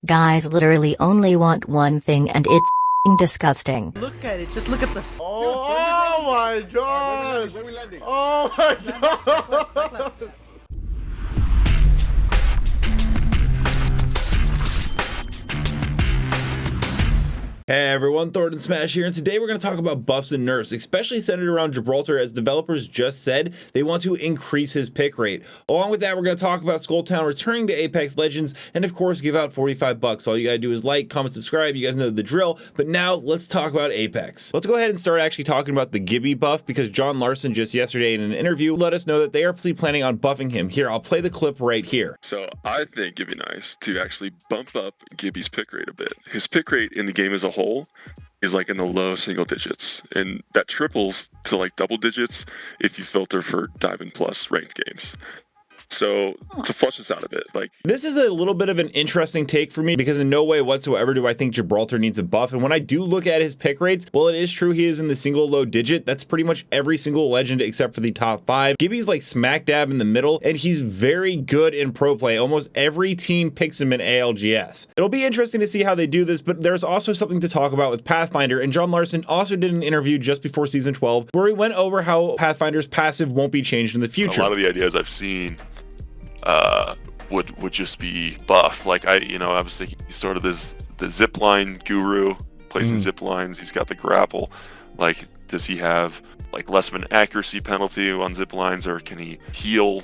Guys literally only want one thing and it's f***ing disgusting. Look at it, just look at the... Oh my gosh! Oh my god! Hey everyone, Thordan Smash here, and today we're going to talk about buffs and nerfs, especially centered around Gibraltar, as developers just said they want to increase his pick rate. Along with that, we're going to talk about Skulltown returning to Apex Legends, and of course give out 45 bucks. All you gotta do is like, comment, subscribe, you guys know the drill, but now let's talk about Apex. Let's go ahead and start actually talking about the Gibby buff, because John Larson just yesterday in an interview let us know that they are planning on buffing him. Here, I'll play the clip right here. So I think it'd be nice to actually bump up Gibby's pick rate a bit. His pick rate in the game as a whole is like in the low single digits, and that triples to like double digits if you filter for Diamond Plus ranked games. So to flush this out a bit, like, this is a little bit of an interesting take for me, because in no way whatsoever do I think Gibraltar needs a buff. And when I do look at his pick rates, well, it is true he is in the single low digit. That's pretty much every single legend except for the top 5. Gibby's like smack dab in the middle, and he's very good in pro play. Almost every team picks him in ALGS. It'll be interesting to see how they do this, but there's also something to talk about with Pathfinder, and John Larson also did an interview just before season 12 where he went over how Pathfinder's passive won't be changed in the future. a lot of the ideas I've seen would just be buff. Like I was thinking he's sort of the zipline guru, placing zip lines. He's got the grapple. Like, does he have like less of an accuracy penalty on zip lines, or can he heal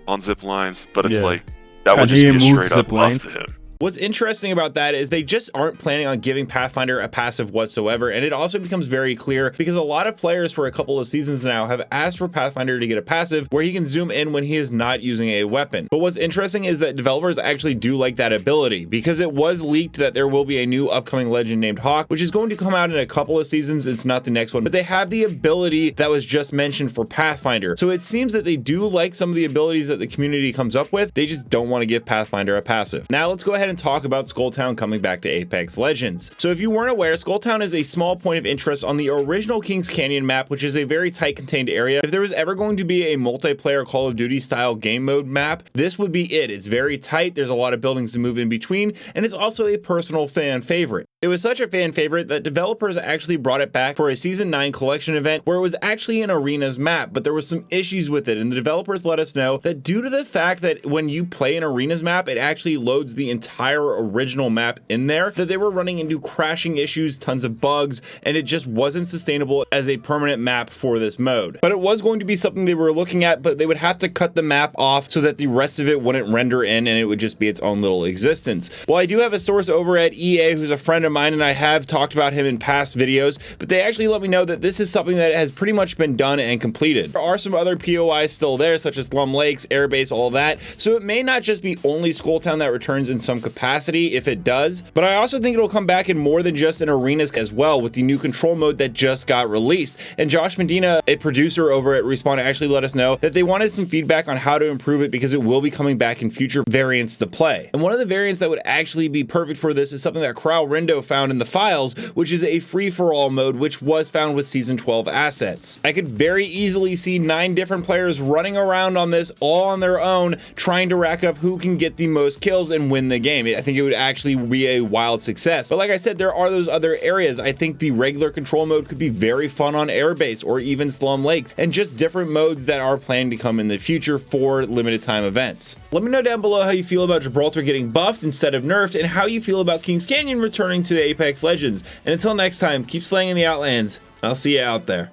on zip lines? But it's like that would just be a straight up buff to him. What's interesting about that is they just aren't planning on giving Pathfinder a passive whatsoever, and it also becomes very clear because a lot of players for a couple of seasons now have asked for Pathfinder to get a passive where he can zoom in when he is not using a weapon. But what's interesting is that developers actually do like that ability, because it was leaked that there will be a new upcoming legend named Hawk, which is going to come out in a couple of seasons. It's not the next one, but they have the ability that was just mentioned for Pathfinder. So it seems that they do like some of the abilities that the community comes up with. They just don't want to give Pathfinder a passive. Now let's go ahead and talk about Skulltown coming back to Apex Legends. So if you weren't aware, Skulltown is a small point of interest on the original Kings Canyon map, which is a very tight contained area. If there was ever going to be a multiplayer Call of Duty style game mode map, this would be it. It's very tight, there's a lot of buildings to move in between, and it's also a personal fan favorite. It was such a fan favorite that developers actually brought it back for a Season 9 collection event where it was actually an arenas map, but there was some issues with it, and the developers let us know that due to the fact that when you play an arenas map, it actually loads the entire original map in there, that they were running into crashing issues, tons of bugs, and it just wasn't sustainable as a permanent map for this mode. But it was going to be something they were looking at, but they would have to cut the map off so that the rest of it wouldn't render in and it would just be its own little existence. Well, I do have a source over at EA who's a friend of mine, and I have talked about him in past videos, but they actually let me know that this is something that has pretty much been done and completed. There are some other POIs still there, such as Slum Lakes, Airbase, all that, so it may not just be only Skulltown that returns in some capacity if it does, but I also think it'll come back in more than just in arenas as well, with the new control mode that just got released. And Josh Medina, a producer over at Respawn, actually let us know that they wanted some feedback on how to improve it, because it will be coming back in future variants to play. And one of the variants that would actually be perfect for this is something that Kralrindo found in the files, which is a free-for-all mode, which was found with Season 12 assets. I could very easily see 9 different players running around on this all on their own, trying to rack up who can get the most kills and win the game. I think it would actually be a wild success. But like I said, there are those other areas. I think the regular control mode could be very fun on Airbase or even Slum Lakes, and just different modes that are planned to come in the future for limited time events. Let me know down below how you feel about Gibraltar getting buffed instead of nerfed, and how you feel about Kings Canyon returning to the Apex Legends. And until next time, keep slaying in the Outlands. I'll see you out there.